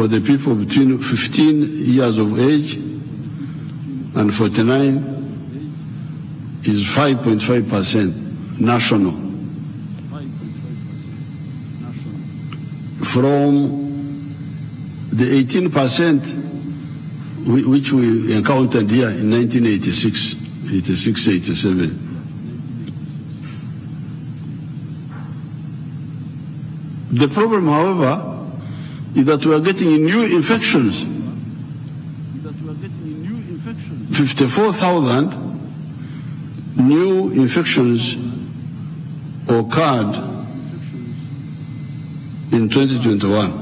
for the people between 15 years of age and 49 is 5.5% national. From the 18% which we encountered here in 1986, 87. The problem, however, is that we are getting new infections. 54,000 new infections occurred in 2021.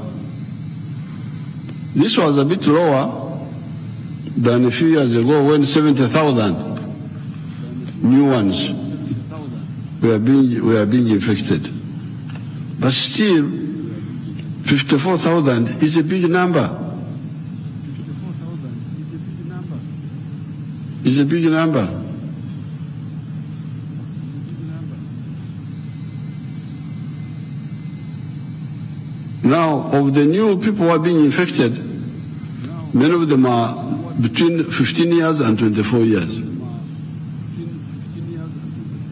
This was a bit lower than a few years ago when 70,000 new ones were being infected. But still, 54,000 is a big number. It's a big number. Now, of the new people who are being infected, many of them are between 15 years and 24 years.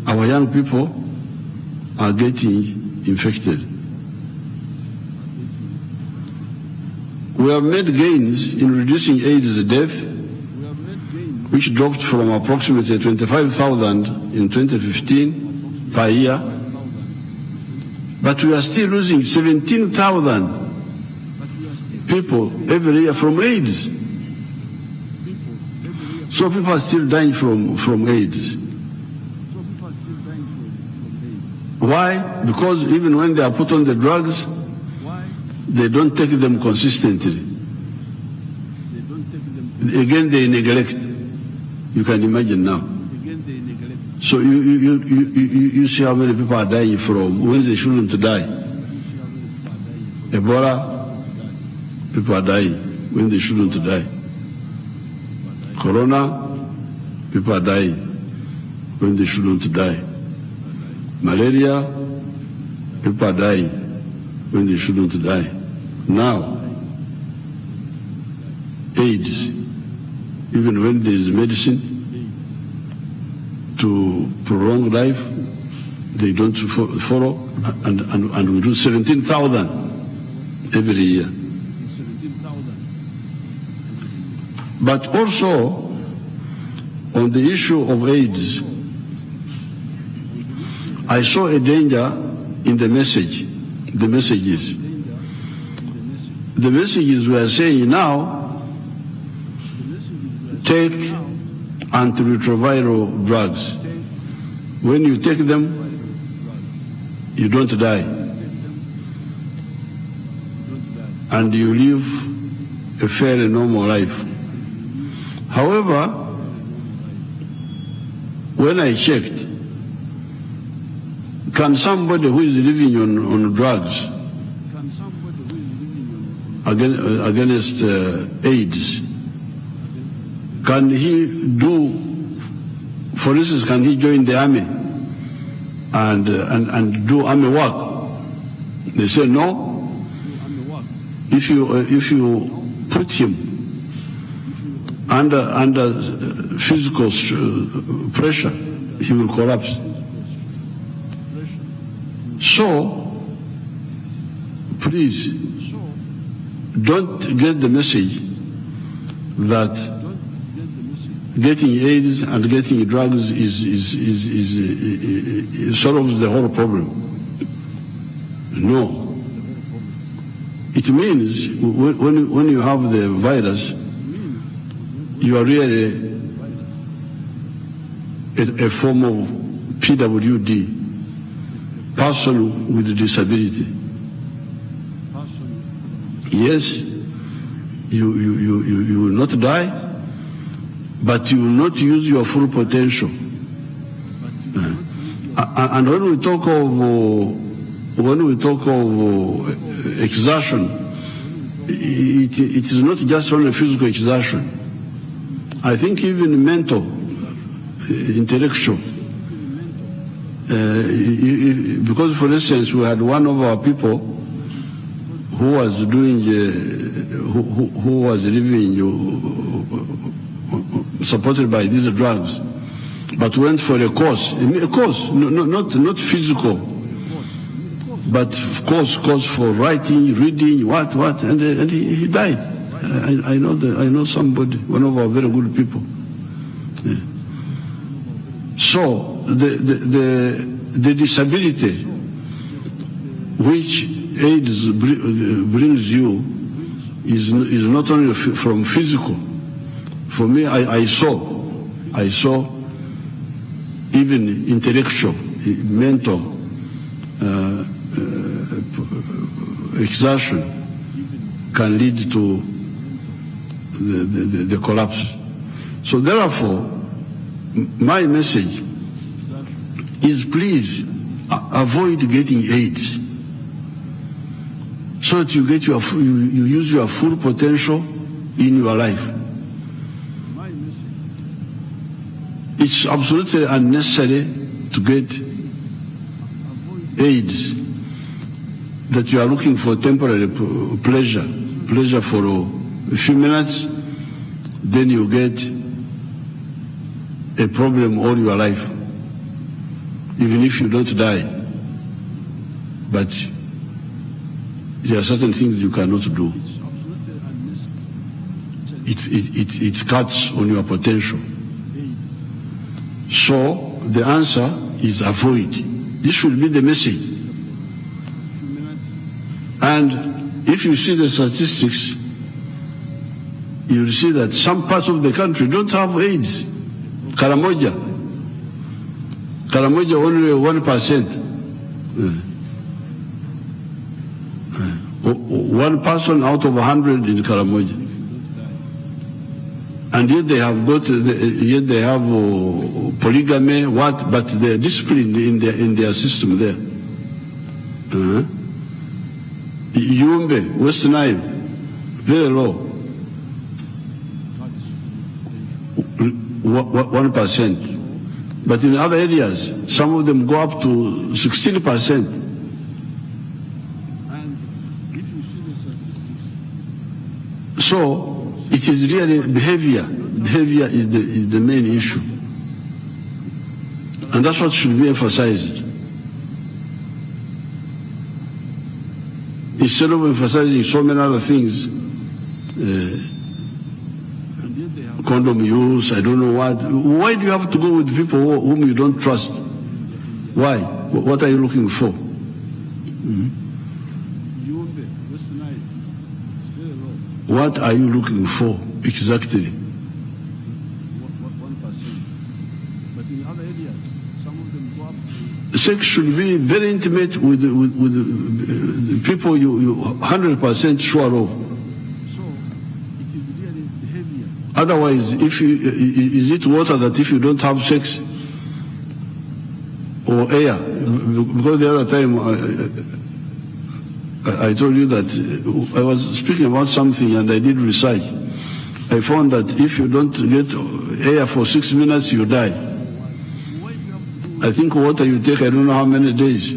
Our young people are getting infected. We have made gains in reducing AIDS death, which dropped from approximately 25,000 in 2015 per year, but we are still losing 17,000 people every year from AIDS. So people are still dying from AIDS. Why? Because even when they are put on the drugs, they don't take them consistently. Again, they neglect. You can imagine now. So you see how many people are dying from when they shouldn't die. Ebola, people are dying when they shouldn't die. Corona, people are dying when they shouldn't die. Malaria, people are dying when they shouldn't die. Now, AIDS, even when there is medicine to prolong life, they don't follow, and we do 17,000 every year. But also, on the issue of AIDS, I saw a danger in the messages. The messages were saying now, take antiretroviral drugs. When you take them, you don't die. And you live a fairly normal life. However, when I checked, can somebody who is living on drugs against AIDS, can he do, for instance, can he join the army and do army work? They say no. If you put him under physical pressure, he will collapse. So, please, don't get the message that getting AIDS and getting drugs solves the whole problem. No. It means when you have the virus, you are really a form of PWD, person with a disability. Yes, you will not die, but you will not use your full potential. And when we talk of exertion, it is not just only physical exertion. I think even mental, intellectual. Because, for instance, we had one of our people who was doing, who was living, supported by these drugs, but went for a course, not physical, but course for writing, reading, and he died. I know somebody, one of our very good people. Yeah. So the disability which AIDS brings you is not only from physical. For me, I saw even intellectual, mental exertion can lead to the collapse. So therefore, my message is please avoid getting AIDS, so that you get you use your full potential in your life. It's absolutely unnecessary to get AIDS that you are looking for temporary pleasure for a few minutes, then you get a problem all your life, even if you don't die. But there are certain things you cannot do. It cuts on your potential. So the answer is avoid. This should be the message. And if you see the statistics, you will see that some parts of the country don't have AIDS. Karamoja only 1%. One person out of 100 in Karamoja. And yet they have polygamy, but they're disciplined in their system there. Yumbe, West Nile, very low. 1%. But in other areas, some of them go up to 16%. So it is really behavior. Behavior is the main issue. And that's what should be emphasized. Instead of emphasizing so many other things, condom use, I don't know what. Why do you have to go with people whom you don't trust? Why? What are you looking for? What are you looking for exactly? Sex should be very intimate with people you 100% sure of. Otherwise, is it water that if you don't have sex, or air? Because the other time I told you that I was speaking about something and I did research. I found that if you don't get air for 6 minutes, you die. I think water you take, I don't know how many days.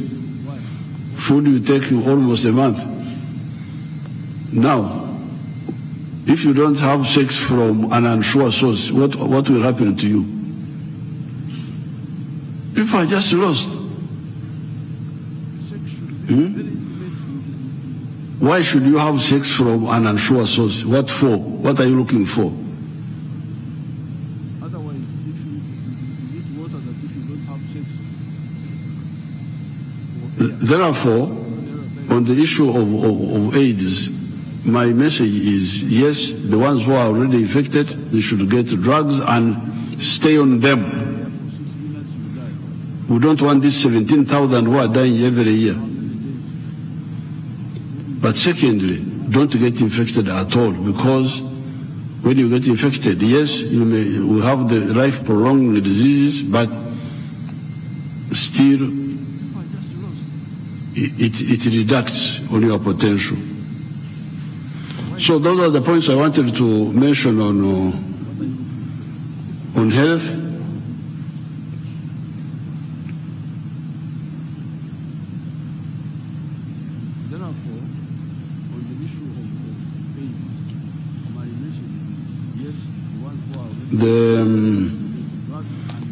Food you take almost a month. Now, if you don't have sex from an unsure source, what will happen to you? People are just lost. Why should you have sex from an unsure source? What for? What are you looking for? Otherwise, if you eat water that if you don't have sex. Therefore, on the issue of AIDS, my message is, yes, the ones who are already infected, they should get drugs and stay on them. We don't want these 17,000 who are dying every year. But secondly, don't get infected at all, because when you get infected, yes, you will have the life-prolonging diseases, but still it reducts on your potential. So those are the points I wanted to mention on health. Therefore, on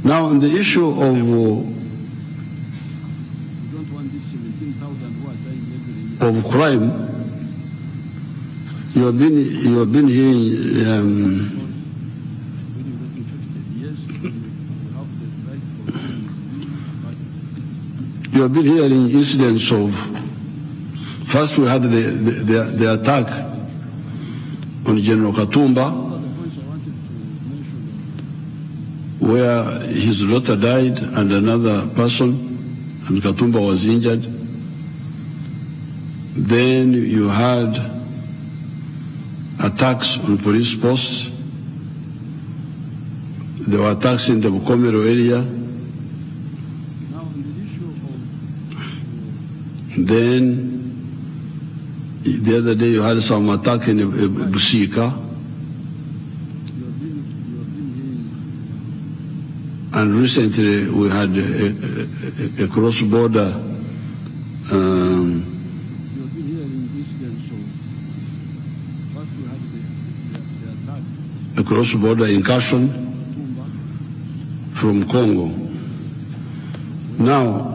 Now, on the issue of crime, you have been hearing you have been hearing incidents of. First, we had the attack on General Katumba, where his daughter died and another person, and Katumba was injured. Then you had attacks on police posts. There were attacks in the Bukomero area. Then the other day you had some attack in Busika. And recently we had a cross-border incursion from Congo. Now,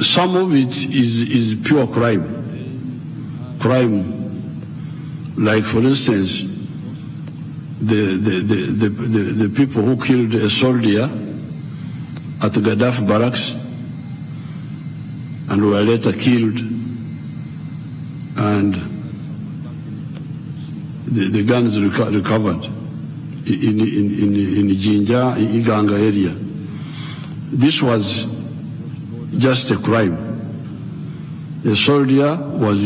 some of it is pure crime. Like, for instance, the people who killed a soldier at Gaddafi barracks and were later killed, and the guns recovered in Jinja, Iganga area. This was just a crime. A soldier was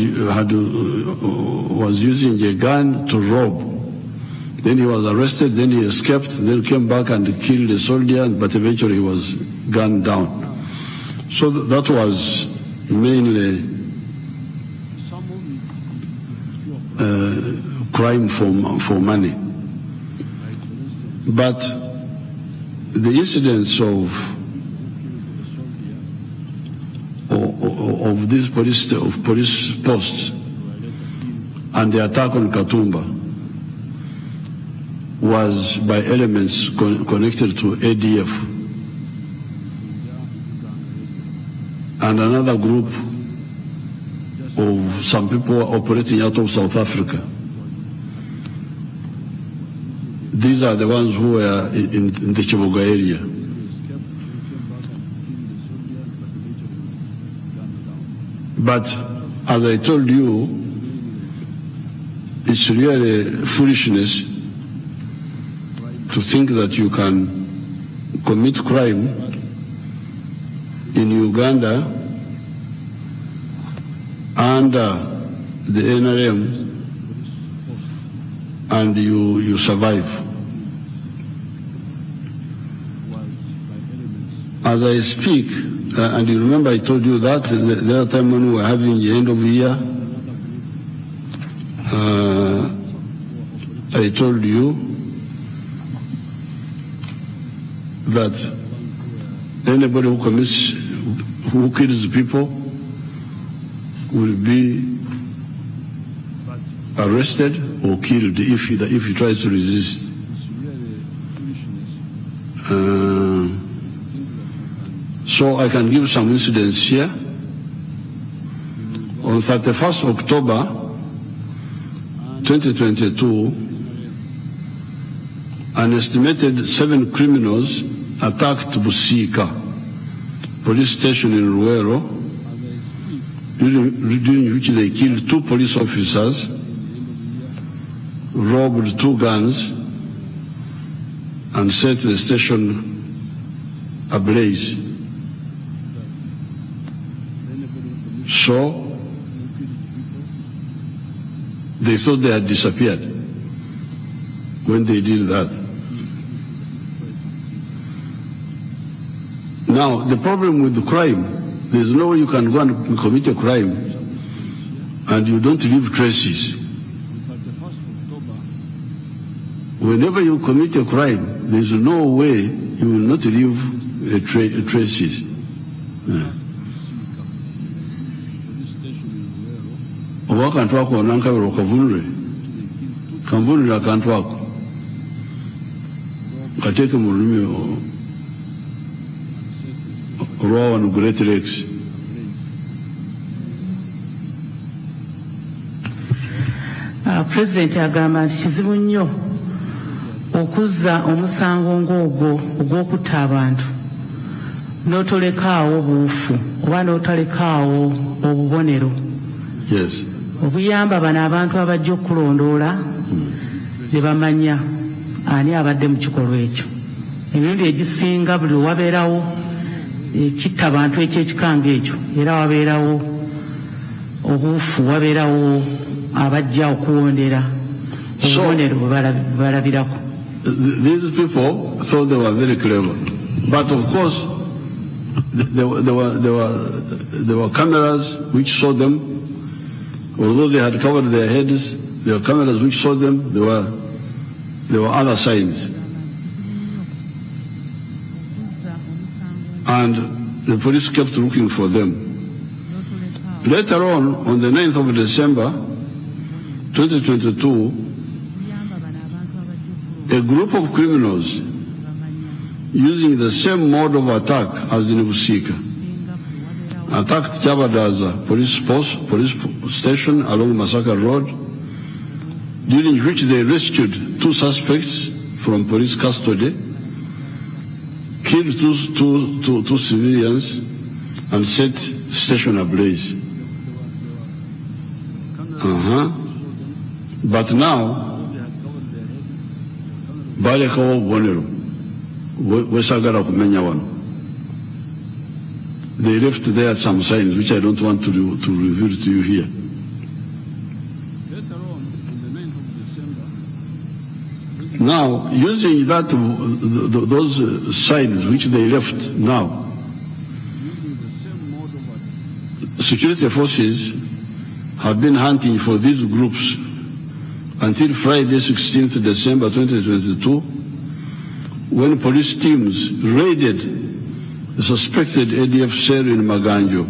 using a gun to rob. Then he was arrested, then he escaped, then came back and killed a soldier, but eventually he was gunned down. So that was mainly crime for money. But the incidents of these police posts and the attack on Katumba was by elements connected to ADF and another group of some people operating out of South Africa. These are the ones who were in the Chivoga area. But as I told you, it's really foolishness to think that you can commit crime in Uganda under the NRM and you survive. As I speak, and you remember I told you that the other time when we were having the end of the year, I told you that anybody who kills people will be arrested or killed if he tries to resist. So I can give some incidents here. On 31st October 2022, an estimated 7 criminals attacked Busika police station in Ruero, during which they killed 2 police officers, robbed 2 guns, and set the station ablaze. So they thought they had disappeared when they did that. Now, the problem with the crime, there's no way you can go and commit a crime and you don't leave traces. Whenever you commit a crime, there's no way you will not leave traces. Yeah. Wakantu wako wanankabira okavunule Kambunira akantu ako. Kateeke mu lulimi olwa wano Great Lakes. President agamba nti kizibu nnyo okuzza omusango ng'ogwo ogw'okutta abantu n'otolekaawo buufu oba n'otalekaawo obubonero obuyamba bano abantu abajja okulondoola ne bamanya ani abadde mu kikolwa ekyo. Emirundi egisinga buli wabeerawo kitta abantu ekyekikanga ekyo era wabeerawo obuufu, wabeerawo abajja okuwondera obubonero bwe balabirako. These people thought they were very clever, but of course there were cameras which saw them. Although they had covered their heads, there were cameras which saw them. There were other signs, and the police kept looking for them. Later on the 9th of December 2022, a group of criminals using the same mode of attack as in Busika attacked Chabadaza police station along Masaka Road, during which they rescued 2 suspects from police custody, killed two civilians, and set station ablaze. But now, balekawo bonero wesagala kumenya wano. They left there some signs which I don't want to reveal to you here. Now, using those signs which they left now, security forces have been hunting for these groups until Friday, 16th December 2022, when police teams raided the suspected ADF cell in Maganjo,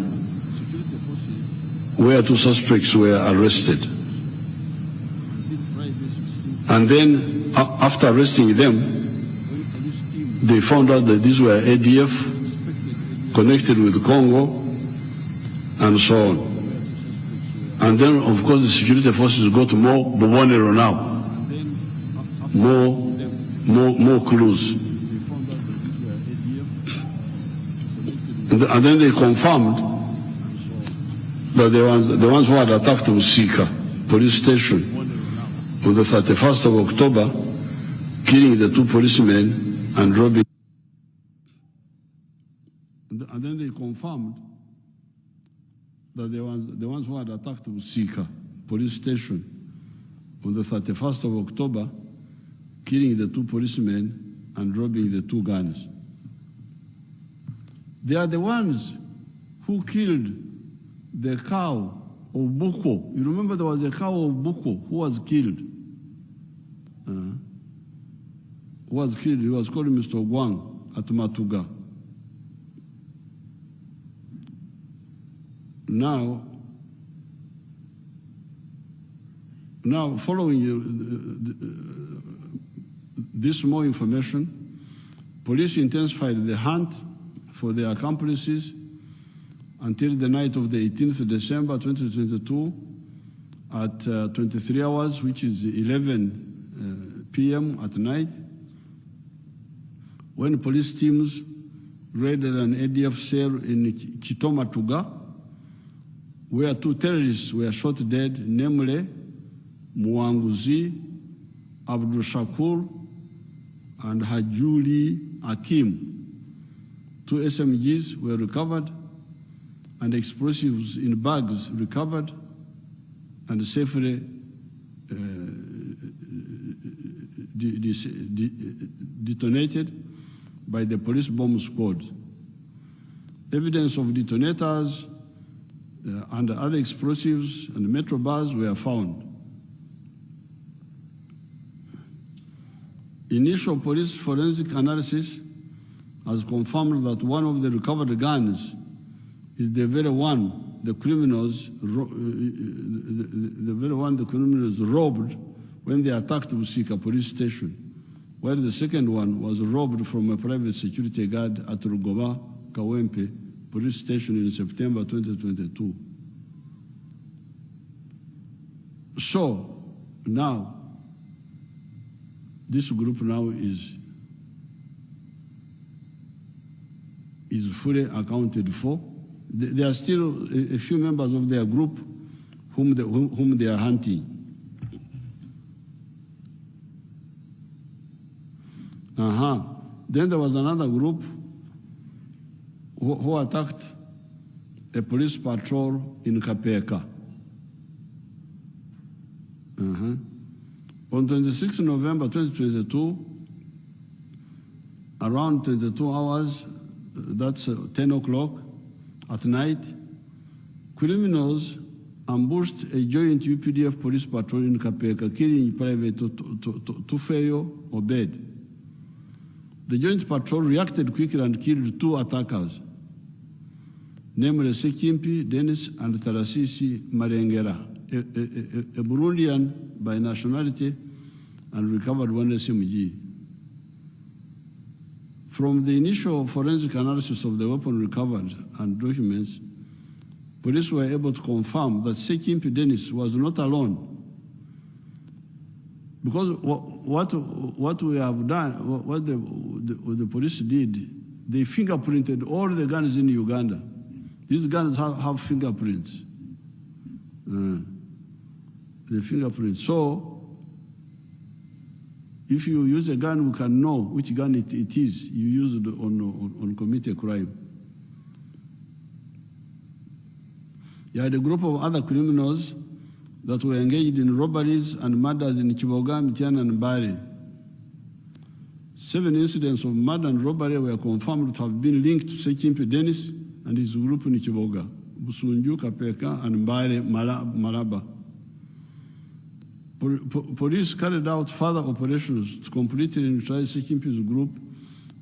where 2 suspects were arrested. And then, after arresting them, they found out that these were ADF connected with Congo and so on. And then, of course, the security forces got more Bobonero now, more clues. And then they confirmed that the ones who had attacked Usika police station on the 31st of October, killing the 2 policemen and robbing. And then they confirmed that the ones who had attacked Usika police station on the 31st of October, killing the 2 policemen and robbing the 2 guns. They are the ones who killed the cow of Buko. You remember there was a cow of Buko who was killed. He was called Mr. Gwang at Matuga. Now, following this more information, police intensified the hunt for their accomplices until the night of the 18th December 2022 at 23 hours, which is 11 p.m. at night, when police teams raided an ADF cell in Chitomatuga, where 2 terrorists were shot dead, namely Muanguzi, Abdul Shakur, and Hajuli Akim. 2 SMGs were recovered, and explosives in bags recovered and safely detonated by the police bomb squad. Evidence of detonators and other explosives and metro bars were found. Initial police forensic analysis has confirmed that one of the recovered guns is the very one the criminals robbed when they attacked Busika police station, while the second one was robbed from a private security guard at Rugoma Kawempe police station in September 2022. So now, this group now is fully accounted for. There are still a few members of their group whom they are hunting. Then there was another group who attacked a police patrol in Kapeka. On 26 November 2022, around 22 hours, that's 10 o'clock at night, criminals ambushed a joint UPDF police patrol in Kapeka, killing Private Tufeyo Obed. The joint patrol reacted quickly and killed two attackers, namely Sekimpi Dennis and Tarasisi Marengera, a Burundian by nationality, and recovered one SMG. From the initial forensic analysis of the weapon recovered and documents, police were able to confirm that Sekimpi Dennis was not alone. Because what we have done, what the police did, they fingerprinted all the guns in Uganda. These guns have fingerprints. The fingerprints. So, if you use a gun, we can know which gun it is you used on commit a crime. You had a group of other criminals that were engaged in robberies and murders in Kiboga, Mityana, and Mbale. 7 incidents of murder and robbery were confirmed to have been linked to Sekimpi Dennis and his group in Kiboga, Busunju, Kapeka, and Mbale, Malaba. Police carried out further operations to completely neutralize Sekimpi's group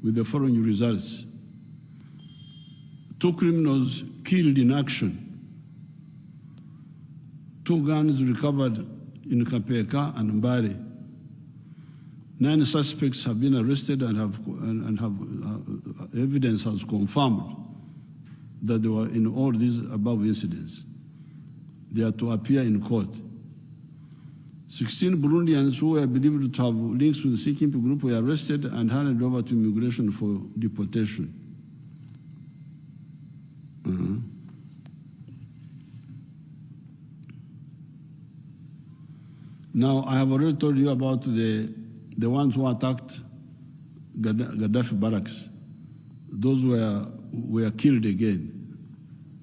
with the following results. 2 criminals killed in action. 2 guns recovered in Kapeka and Mbale. 9 suspects have been arrested and have evidence has confirmed that they were in all these above incidents. They are to appear in court. 16 Burundians who were believed to have links with the Sekimpi group were arrested and handed over to immigration for deportation. Now, I have already told you about the ones who attacked Gaddafi barracks. Those were killed again.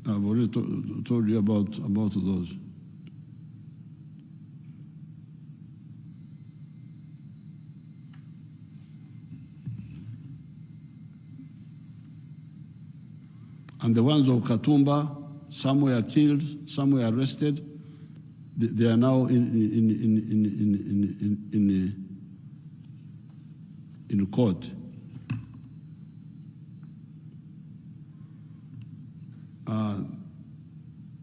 I've already told you about those. And the ones of Katumba, some were killed, some were arrested. They are now in court.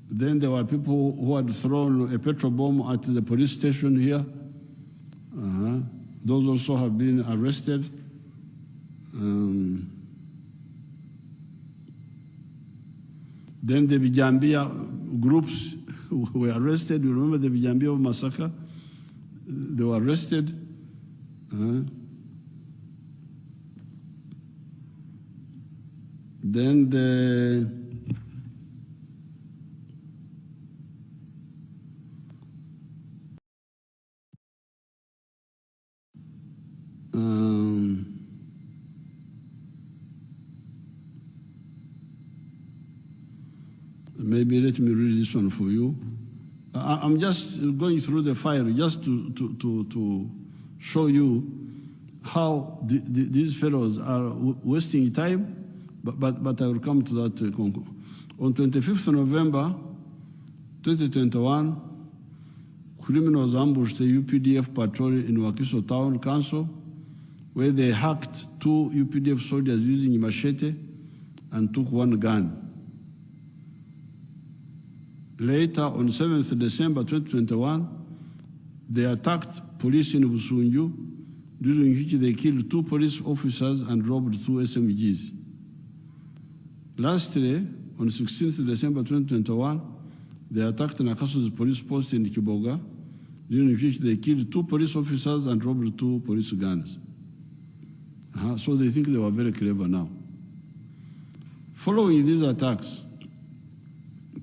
Then there were people who had thrown a petrol bomb at the police station here. Those also have been arrested. Then the Bijambia groups were arrested. You remember the Bijambia massacre? They were arrested. Then maybe let me read this one for you. I'm just going through the file just to show you how these fellows are wasting time, but I will come to that. On 25th November 2021, criminals ambushed a UPDF patrol in Wakiso Town Council, where they hacked 2 UPDF soldiers using machete and took 1 gun. Later, on 7th December 2021, they attacked police in Busunju, during which they killed 2 police officers and robbed 2 SMGs. Lastly, on 16th December 2021, they attacked Nakasu's police post in Kiboga, during which they killed 2 police officers and robbed 2 police guns. So they think they were very clever now. Following these attacks,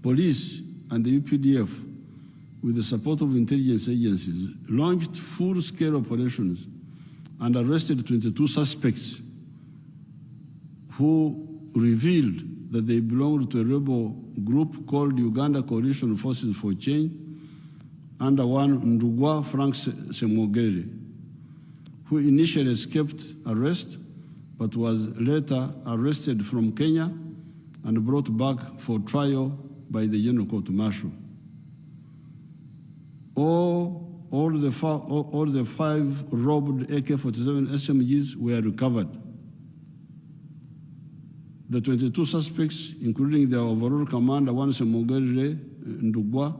police and the UPDF, with the support of intelligence agencies, launched full-scale operations and arrested 22 suspects who revealed that they belonged to a rebel group called Uganda Coalition Forces for Change, under one Ndugwa Frank Semogere, who initially escaped arrest but was later arrested from Kenya and brought back for trial by the General Court Martial. All the 5 robbed AK-47 SMGs were recovered. The 22 suspects, including their overall commander, one Semogere Ndugwa,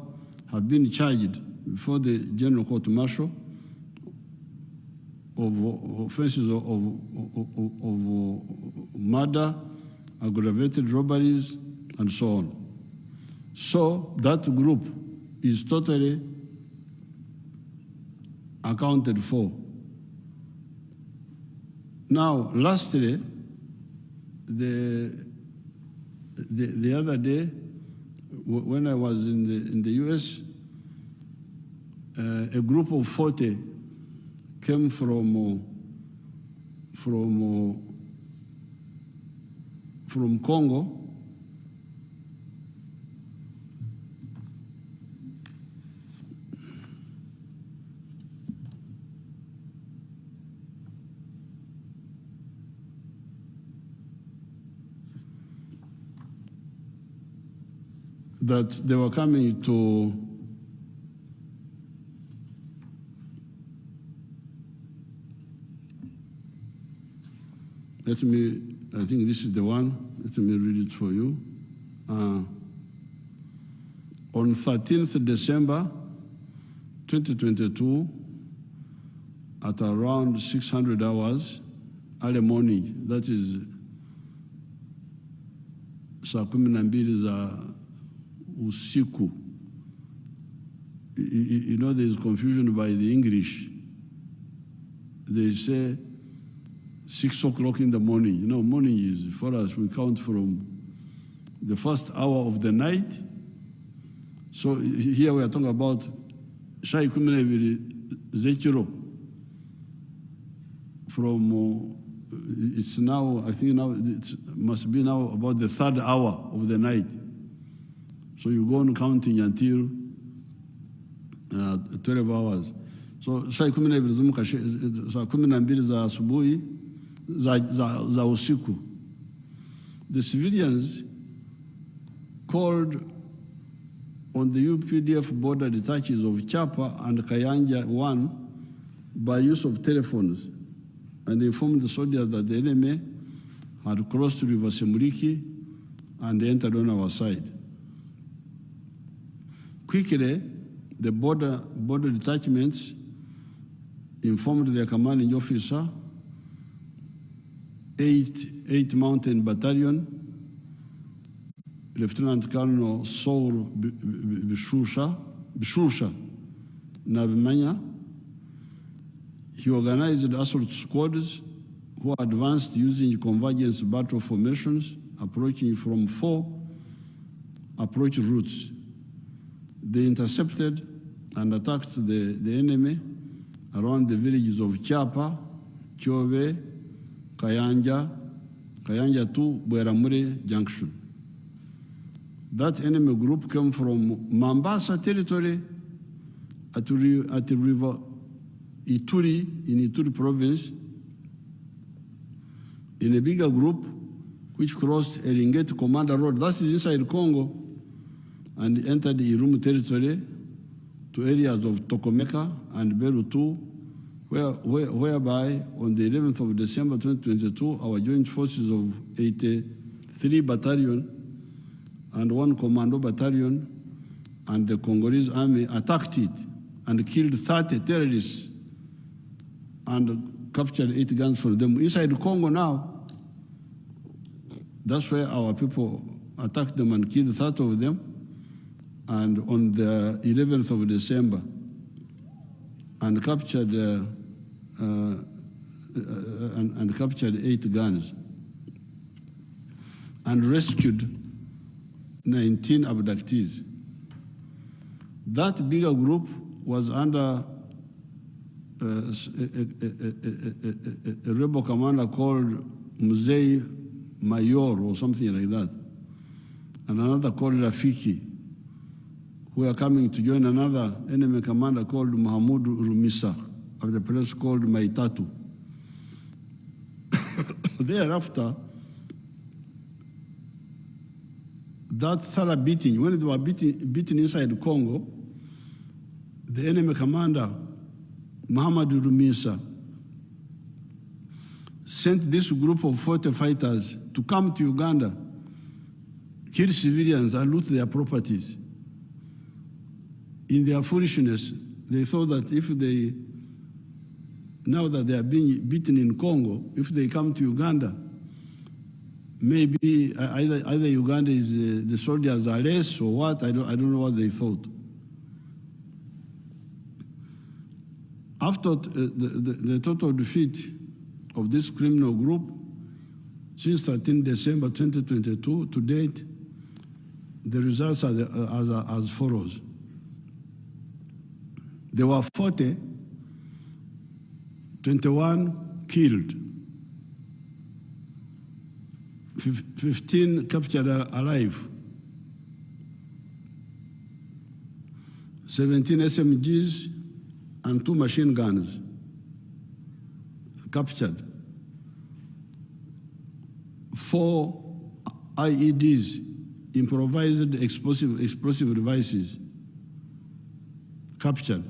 have been charged before the General Court Martial of offenses of murder, aggravated robberies, and so on. So that group is totally accounted for. Now, lastly, the other day, when I was in the US, a group of 40 came from Congo. That they were coming to I think this is the one. Let me read it for you. On 13th December 2022, at around 600 hours, early morning, that is saa 12 za usiku. You know, there is confusion by the English. They say 6 o'clock in the morning. You know, morning is, for us, we count from the first hour of the night. So here we are talking about Shai Kumineviri Zechiro. From, it's now, I think now, it must be now about the 3rd hour of the night. So you go on counting until 12 hours. So Shai Kumineviri Zumuka, saa 12 za asubuhi, za usiku. The civilians called on the UPDF border detachments of Chapa and Kayanja 1 by use of telephones, and informed the soldiers that the enemy had crossed River Semuliki and entered on our side. Quickly, the border detachments informed their commanding officer, 8th Mountain Battalion, Lieutenant Colonel Saul Bishusha Nabimanya. He organized assault squads who advanced using convergence battle formations, approaching from 4 approach routes. They intercepted and attacked the enemy around the villages of Chapa, Chove, Kayanja 2, Bweramure Junction. That enemy group came from Mambasa territory at the river Ituri, in Ituri province, in a bigger group which crossed Eringeti Commander Road, that is inside Congo, and entered the Irumu territory to areas of Tokomeka and Beru 2, whereby on the 11th of December 2022, our joint forces of 83 Battalion and 1 Commando Battalion and the Congolese Army attacked it and killed 30 terrorists and captured 8 guns from them. Inside Congo now, that's where our people attacked them and killed 30 of them. And on the 11th of December, and captured and captured 8 guns, and rescued 19 abductees. That bigger group was under a rebel commander called Mzee Mayor or something like that, and another called Rafiki, who are coming to join another enemy commander called Mahamudu Rumisa of the place called Maitatu. Thereafter, that thorough beating, when they were beaten inside Congo, the enemy commander, Mahamudu Rumisa, sent this group of 40 fighters to come to Uganda, kill civilians and loot their properties. In their foolishness, they thought that now that they are being beaten in Congo, if they come to Uganda, maybe either Uganda is the soldiers are less or what. I don't know what they thought. After the total defeat of this criminal group, since 13 December 2022 to date, the results are as follows. There were 40, 21 killed, 15 captured alive, 17 SMGs and 2 machine guns captured, 4 IEDs, improvised explosive devices, captured,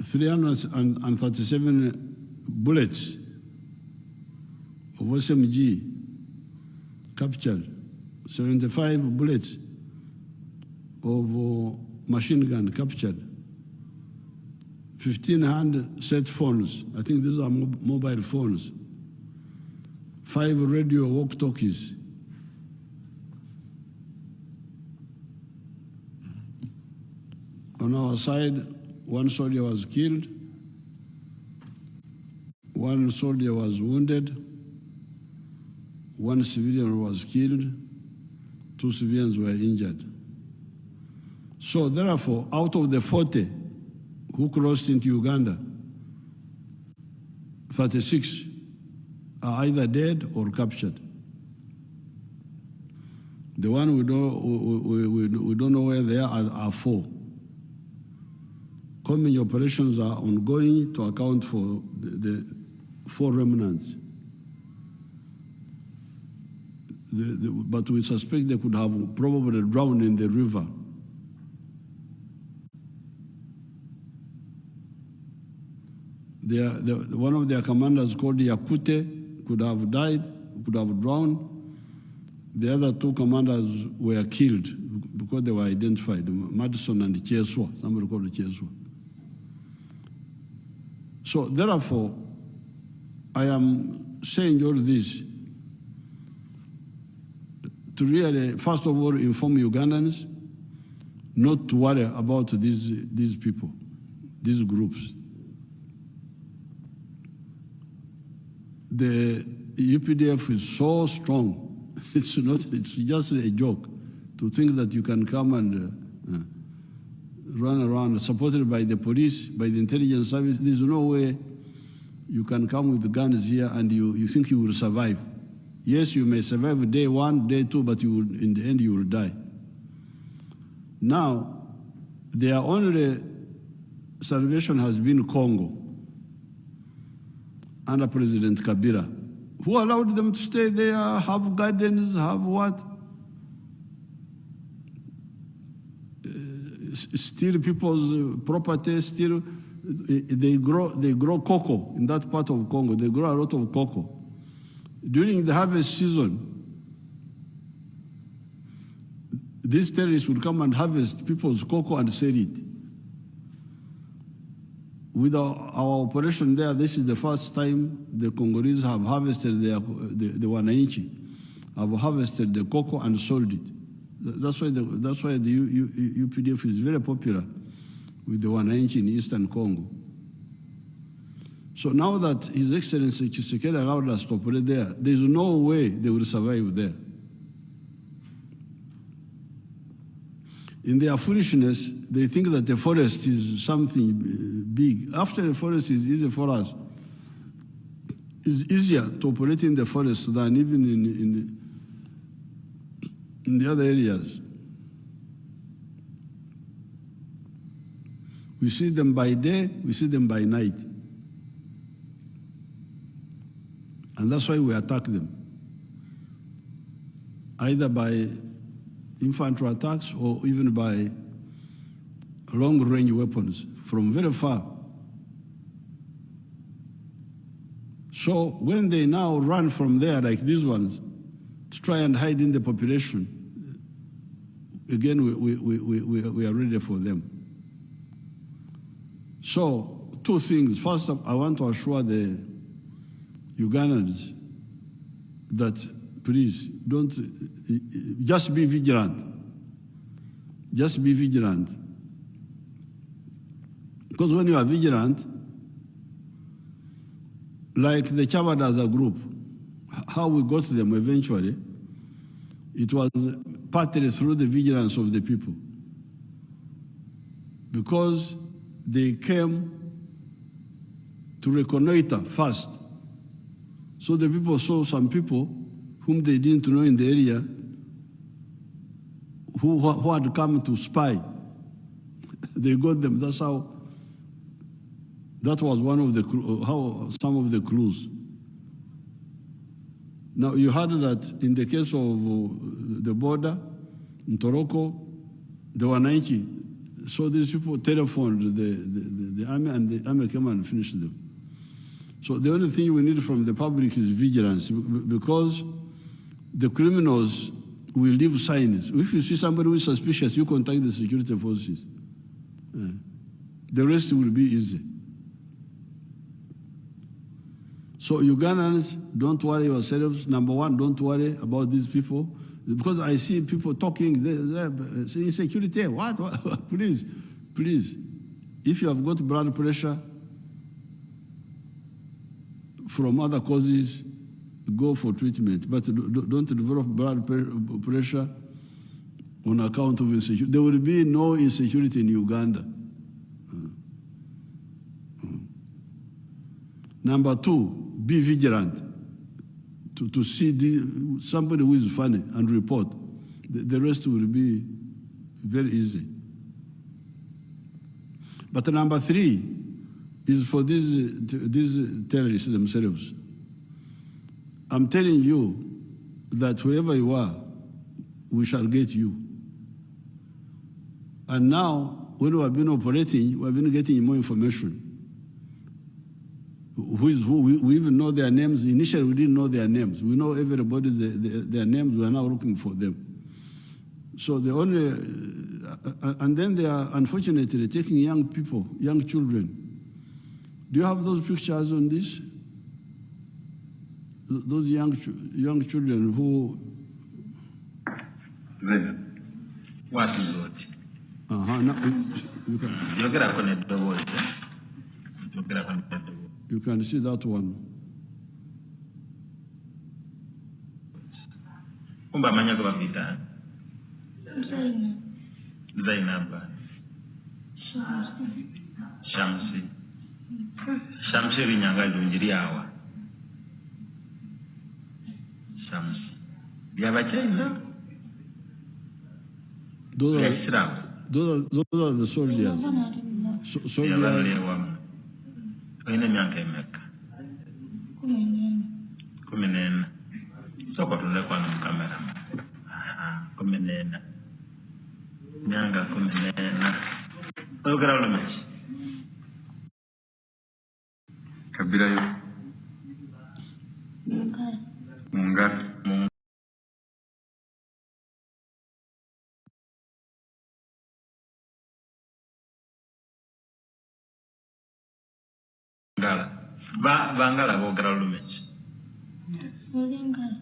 337 bullets of SMG captured, 75 bullets of machine gun captured, 15 handset phones, I think these are mobile phones, 5 radio walkie-talkies, on our side, 1 soldier was killed, 1 soldier was wounded, 1 civilian was killed, 2 civilians were injured. So therefore, out of the 40 who crossed into Uganda, 36 are either dead or captured. The one we don't know where they are 4. Combing operations are ongoing to account for the 4 remnants. But we suspect they could have probably drowned in the river. One of their commanders, called Yakute, could have died, could have drowned. The other 2 commanders were killed because they were identified, Madison and Chieswa, somebody called Chieswa. So therefore, I am saying all this to really, first of all, inform Ugandans not to worry about these people, these groups. The UPDF is so strong. It's just a joke to think that you can come and run around supported by the police, by the intelligence service. There's no way you can come with guns here and you think you will survive. Yes, you may survive day 1, day 2, but in the end you will die. Now, their only salvation has been Congo under President Kabila, who allowed them to stay there, have gardens, have what? Steal people's property, steal. They grow cocoa in that part of Congo. They grow a lot of cocoa. During the harvest season, these terrorists will come and harvest people's cocoa and sell it. with our operation there, this is the first time the Congolese have harvested the wananchi, have harvested the cocoa and sold it. That's why the UPDF is very popular with the wananchi in Eastern Congo. So now that His Excellency Tshisekedi allowed us to operate there, there's no way they will survive there. In their foolishness, they think that the forest is something big. After the forest is easy for us, it's easier to operate in the forest than even in the other areas. We see them by day, we see them by night. And that's why we attack them, either by infantry attacks or even by long-range weapons from very far. So when they now run from there, like these ones, to try and hide in the population, again, we are ready for them. So, two things. First, I want to assure the Ugandans that please don't, just be vigilant. Just be vigilant. Because when you are vigilant, like the Chabad as a group, how we got them eventually, it was partly through the vigilance of the people. Because they came to reconnoiter first. So the people saw some people whom they didn't know in the area who had come to spy. They got them. That's how, that was one of the, how some of the clues. Now, you heard that in the case of the border, in Toroko, the Wananchi, so these people telephoned the army, and the army came and finished them. So the only thing we need from the public is vigilance, because the criminals will leave signs. If you see somebody who is suspicious, you contact the security forces. The rest will be easy. So Ugandans, don't worry yourselves. Number one, don't worry about these people. Because I see people talking, saying insecurity. What? Please, please. If you have got blood pressure from other causes, go for treatment. But don't develop blood pressure on account of insecurity. There will be no insecurity in Uganda. Number two, be vigilant to see somebody who is funny and report. The rest will be very easy. But number three is for these terrorists themselves. I'm telling you that wherever you are, we shall get you. And now, when we have been operating, we have been getting more information. Who is who? We even know their names. Initially, we didn't know their names. We know everybody, their names. We are now looking for them. So the only, and then they are unfortunately taking young people, young children. Do you have those pictures on this? Those young children who. What is it? You can see that one. Kumba manya kwa vita. Zainab. Shamsi. Shamsi rinyanga lunjiri awa. Shamsi. Biabachenda. Those are the soldiers. Soldiers. Ine miaka imeka 14 soko tulekwa na kamera 14 miaka 14 ogera ule mechi kabila yo Mungari Ngala. Bangala boogera lulimi ki? Lulingala.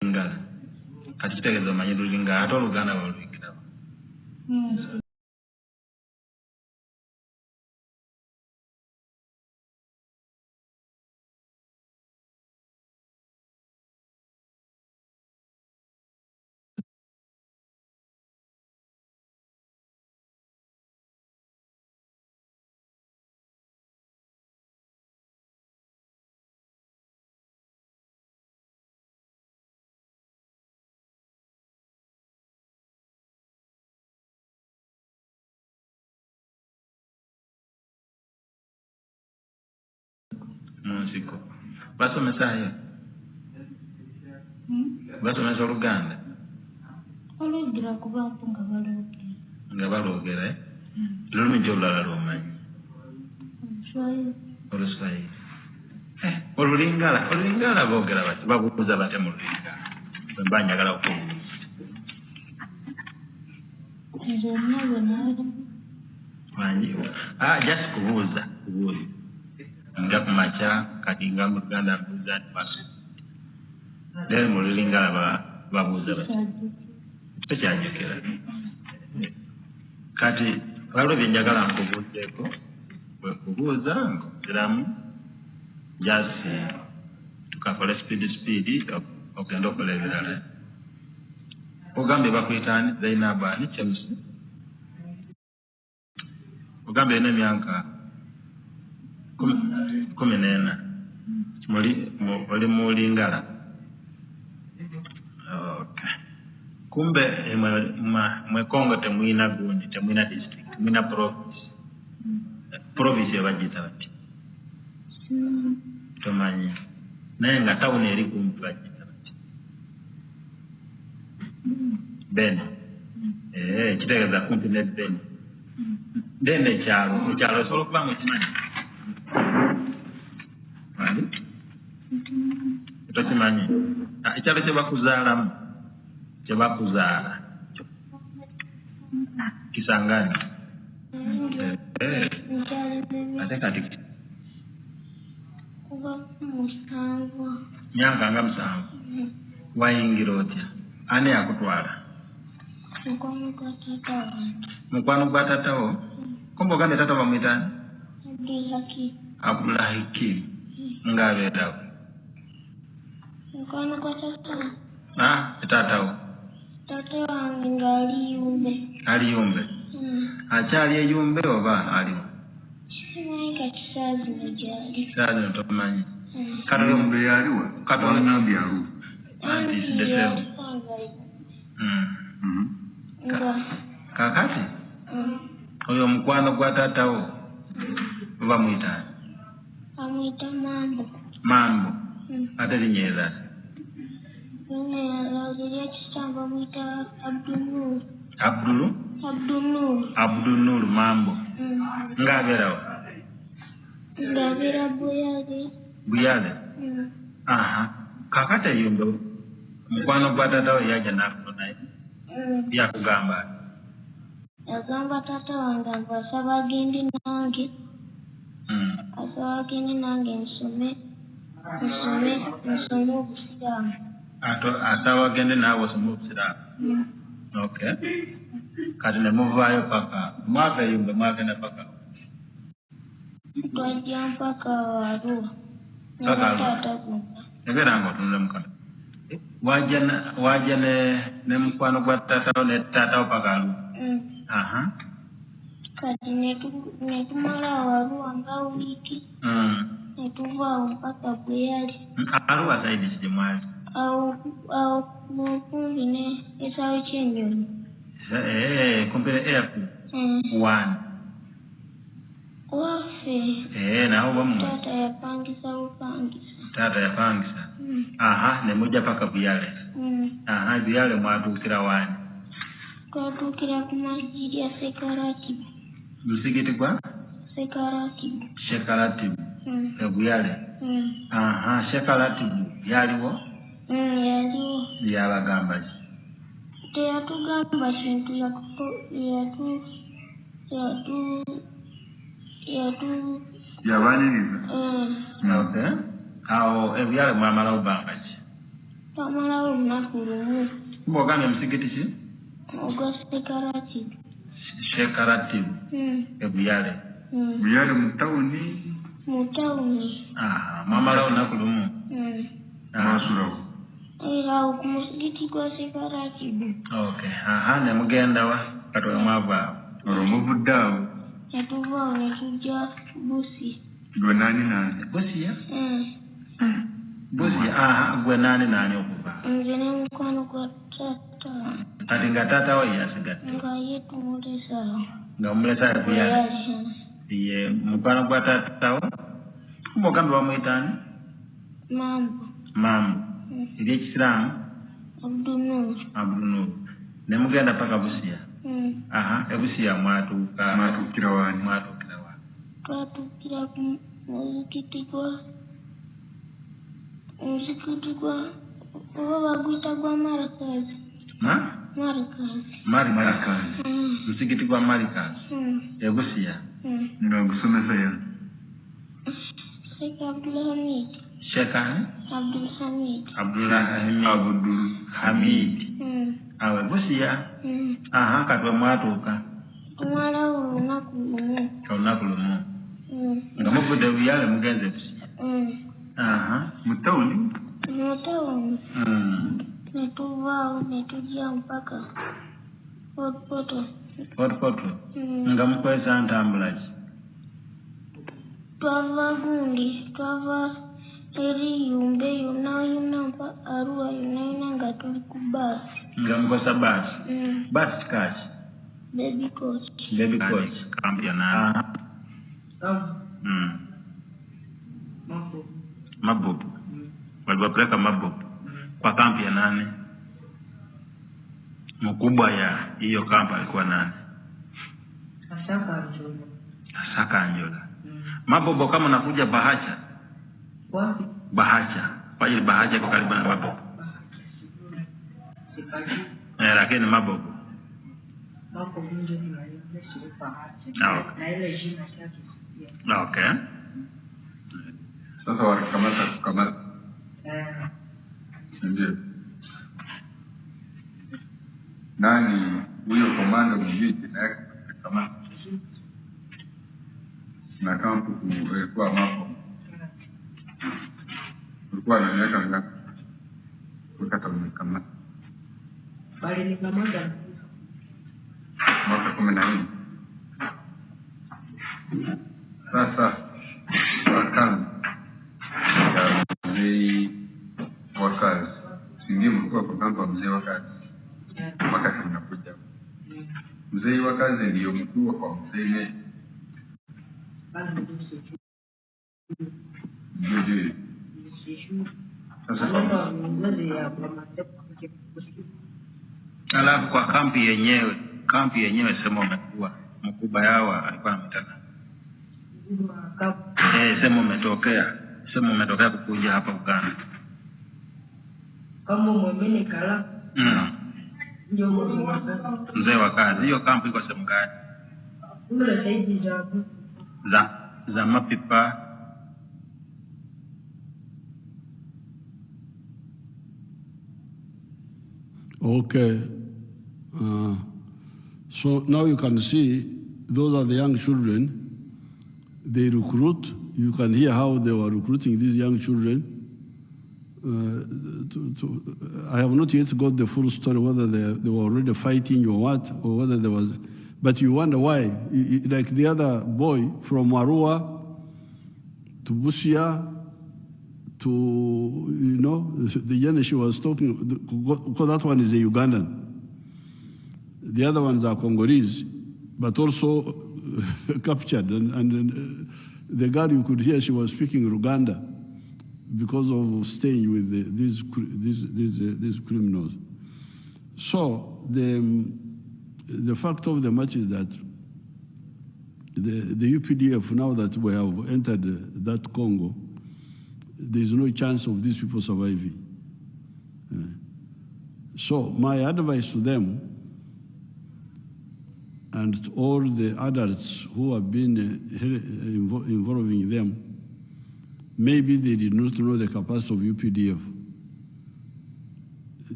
Ngala. Kati kitegeeza omanyi lulingala ate Oluganda baluyigirawo. Munsiko. Basomesaayo? Basomesa Oluganda? Olugira kubaako nga baloogera. Nga baloogera, lulimi ki olulala lw'omanyi? Oluswayiri. Olulingala boogera bati babuuza bate mu Lulingala? Bwe mba njagala okubuuza. Just kubuuza. Nga ku makya kati nga mu Luganda mbuuza nti baso. Leero mu Lulingala babuuza bati. Tekyajjukira. Kati waliwo bye njagala nkubuuzeeko. Bwe kubuuza nkuziramu just tukakole speed ogenda okola ebirala. Ogambye bakuyita ani? Zainabu ani? Kyemusi? Ogambye olina emyaka 14. Oli mu Lingala. Okay. Kumbe mwe Congo temwina gundi, temwina district, temwina province. Province yabagiyita bati? Tomanyi. Naye nga tawuni eri kumpi bagiyita bati? Beni. Kitegeeza kumpi ne Beni. Dende ekyalo osobola okuba mu kimanyi? Wali? Tokimanyi? Ekyalo kye bakuzaalamu? Kye bakuzaala? Kisangani? Ate kati myaka nga 7. Wayingira otya? Ani yakutwala? Mukwano gwa taatawo? Kumbe ogambye taata bamuyita ani? Abdulhakim. Ng'abeerawo? Mukwano gwa taatawo? Taatawo? Taata wange ng'ali Yumbe. Ali Yumbe? Akyali e Yumbe oba aliwo? Simanyi kati saa zino gy'ali. Saa zino tomanyi? Kati Yumbe yaliwa? Kati Ngambye aliwo? Antisidefewo. Kakati? Oyo mukwano gwa taatawo bamuyita ani? Amuyita Mambo. Mambo? Ate linyeera? Linyeera ekisamba amuyita Abdulnur. Abdulnur Mambo. Ng'abeerawo? Ng'abeera Buyale. Buyale? Kakati Yumbe mukwano gwa taatawo yajja n'akunonayo? Byakugamba? Yagamba taata wange asaba agende nange. Asaba agende nange nsome Obusiraamu. Asaba agende naawe osome Obusiraamu? Okay. Kati ne muvaayo paka mwaka Yumbe mwagenda paka? Twajja mpaka Arua. Paka Arua? Ebeera nga otunula mukana. Wajja ne mukwano gwa taatawo ne taatawo paka Arua? Kati netumala Arua nga wiiki. Netuvaawo mpaka Buyale. Arua saidi ki gye mwali? Awo kumpi ne ekisaawe ky'ennyonyi. Kumpi ne airport? Wani? Waffe. Nawo bamu? Taata yapangisa bupangisa. Taata yapangisa? Ne mujja paka Buyale? Buyale mwatuukira wani? Twatuukira ku masjidi ya Sekaratibu. Musigiti gwa? Sekaratibu. Buyale? Sekaratibu yaliwo? Yaliwo. Byabagamba ki? Teyatugamba kintu yabaniriza. Okay. Awo ebyalo mwamalawo bbanga ki? Twamalawo olunaku lumu. Mbogambye musigiti ki? Ogwa Sekarati. Shekarati. Ebuyale. Buyale mu tawuni. Mu tawuni. Mwamalawo olunaku lumu. Mwasulawo. Era ku musigiti gwa Sekarati. Okay. Ne mugenda wa? Katono mwava awo. Olwo muvudde awo. Netuva awo ne tujja Busi. Gwe nani? Busiya? Busiya. Gwe nani okuva? Nze ne mukwano gwa taata. Kati nga taata we yasigadde? Nga ye tumulesawo. Nga omulesa Buyale? Ye mukwano gwa taata we? Mbogambye bamuyitaani? Mambo. Ery'ekisiraamu? Abdunur. Ne mugenda paka Busiya? Ebusiya mwatuuka. Mwatuukira wani? Twatuukira ku muzikiti gwa oba baguyita gwa Marakazi. Marikazi. Muzikiti gwa Marikazi. Ebusiya. Nga gusomesa ya? Sheikh Abdulhamid. Sheikh Abdulhamid. Awe Busiya. Katwe mwatuuka. Tumalawo olunaku lumu. Nga muvudde Buyale mugenze Busiya. Mu tawuni? Mu tawuni. Ne tuvaawo ne tujja mpaka Fort Portal. Nga mukozesa ntambula ki? Twava eri Yumbe yonna mpa Arua yonna nga tuli ku baasi. Nga mukozesa baasi? Baasi kaki? Baby coach. Kampi ya nani? Mabubu. Waliwapeleka Mabubu kwa kampi ya nani? Mkubwa ya hiyo kampi alikuwa nani? Asaka Anjola. Mabubu kama nakuja Bahacha. Wapi? Bahacha. Pale Bahacha kwa karibu na Mabubu. Lakini Mabubu. Mabubu ndio ni Bahacha. Na ile jina yake. Okay. Sasa walikamata. Ndio. Nani huyo komando mwingine na kama na kampu kwa mapo. Ulikuwa na miaka mingapi? Ukata kama. Bali ni kamanda. Mwaka 14. Sasa wakati mzee wa kazi sindio mlikuwa kwa kampo mzee wa kazi wakati mnakuja mzee wa kazi ndio mkuu kwa mzee ndio sasa alafu kwa kampi yenyewe sema umekuwa mkubwa yao alikuwa ametaka sema umetokea kukuja hapa Uganda. Kama mwemene kala. Ndio mzee wa kazi. Hiyo kampu iko sehemu gani? Ule saidi za Mapipa. Okay. So now you can see those are the young children. They recruit. You can hear how they were recruiting these young children. I have not yet got the full story, whether they were already fighting or what, or whether there was. But you wonder why. Like the other boy from Arua to Busia to, the young she was talking, because that one is a Ugandan. The other ones are Congolese, but also captured. And the girl, you could hear she was speaking Uganda because of staying with these criminals. So the fact of the matter is that the UPDF, now that we have entered that Congo, there is no chance of these people surviving. So my advice to them and to all the adults who have been involving them, maybe they did not know the capacity of UPDF.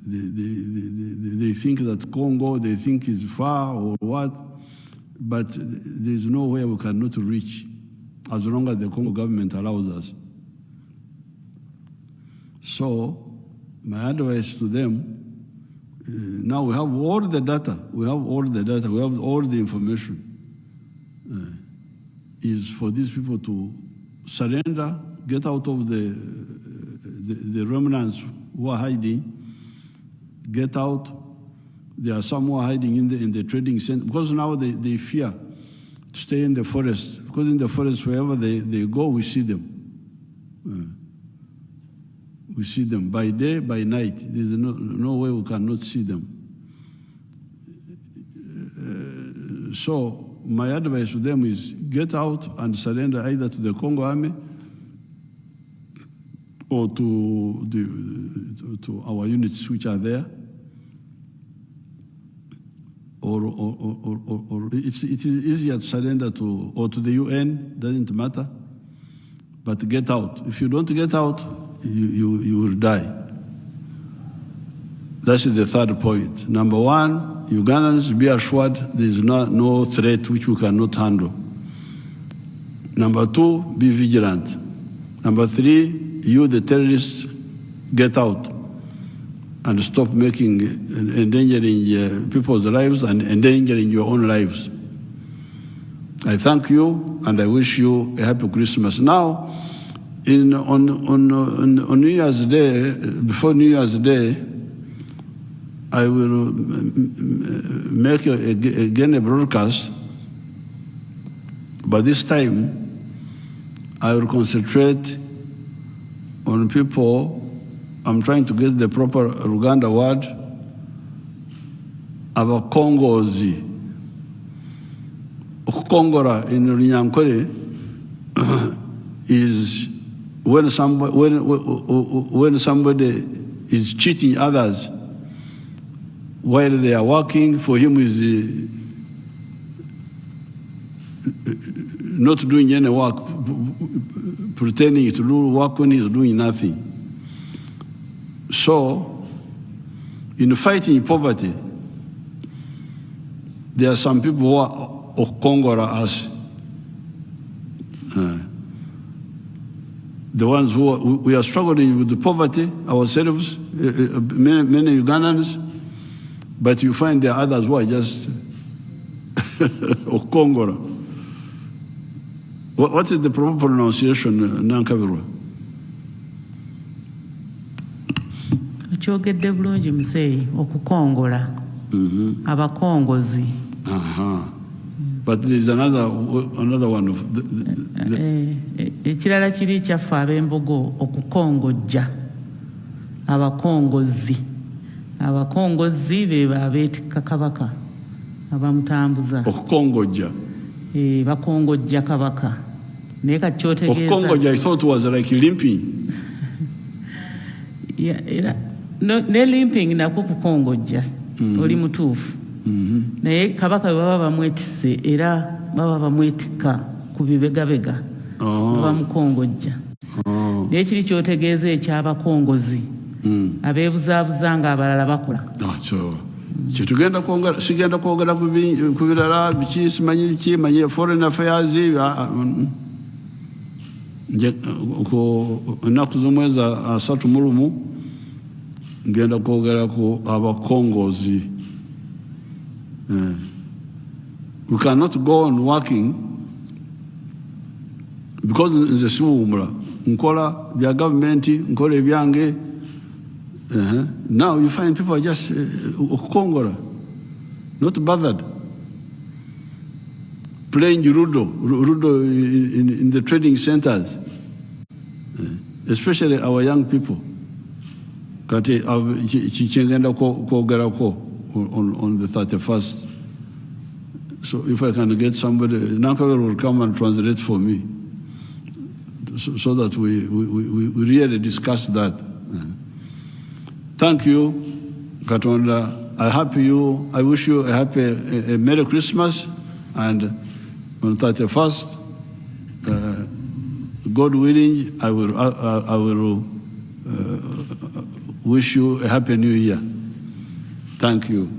They think that Congo, they think is far or what, but there's nowhere we cannot reach as long as the Congo government allows us. So my advice to them, now we have all the data, we have all the information, is for these people to surrender, get out of the remnants who are hiding, get out. There are some who are hiding in the trading center, because now they fear to stay in the forest, because in the forest, wherever they go, we see them. We see them by day, by night. There's no way we cannot see them. So my advice to them is get out and surrender either to the Congo army or to our units which are there. Or it is easier to surrender to the UN, doesn't matter, but get out. If you don't get out, you will die. That's the third point. Number one, Ugandans, be assured there is no threat which we cannot handle. Number two, be vigilant. Number three, you, the terrorists, get out and stop endangering people's lives and endangering your own lives. I thank you and I wish you a happy Christmas. Now, on New Year's Day, before New Year's Day, I will make again a broadcast, but this time I will concentrate on people. I'm trying to get the proper Luganda word, abakongozi. Okukongora in Runyankore is when somebody is cheating others while they are working. For him is not doing any work, pretending to do work when he's doing nothing. So, in fighting poverty, there are some people who are Okongora us. The ones we are struggling with the poverty ourselves, many Ugandans, but you find there are others who are just Okongora. What is the proper pronunciation, Nankabirwa? Kyogedde bulungi muzeeyi okukongola abakongozi. But there is another one of ekirala kiri kyaffe ab'embogo okukongojja abakongozi. Abakongozi be abeetikka kabaka abamutambuza. Okukongojja. Bakongojja kabaka. Naye kati kyotegeeza. Okukongojja, I thought it was like limping. Ne limping nako kukongojja oli mutuufu. Naye kabaka bwe baba bamwetisse era baba bamwetikka ku bibegabega bamukongojja. Naye kiri kyotegeeza ekyabakongozi abeebuzaabuza nga abalala bakola. Sigenda kwogera ku birala biki simanyi ki manyi foreign affairs ku ennaku z'omwezi 31 ngenda kwogera ku abakongozi. We cannot go on working because nze siwummula nkola bya government nkola ebyange. Now you find people are just okukongora, not bothered, playing rudo in the trading centers, especially our young people. Kati chichengenda kwogerako on the 31st. So if I can get somebody, Nankabel will come and translate for me, so that we really discuss that. Thank you, Katonda. I wish you a Merry Christmas, and on 31st, God willing, I will wish you a Happy New Year. Thank you.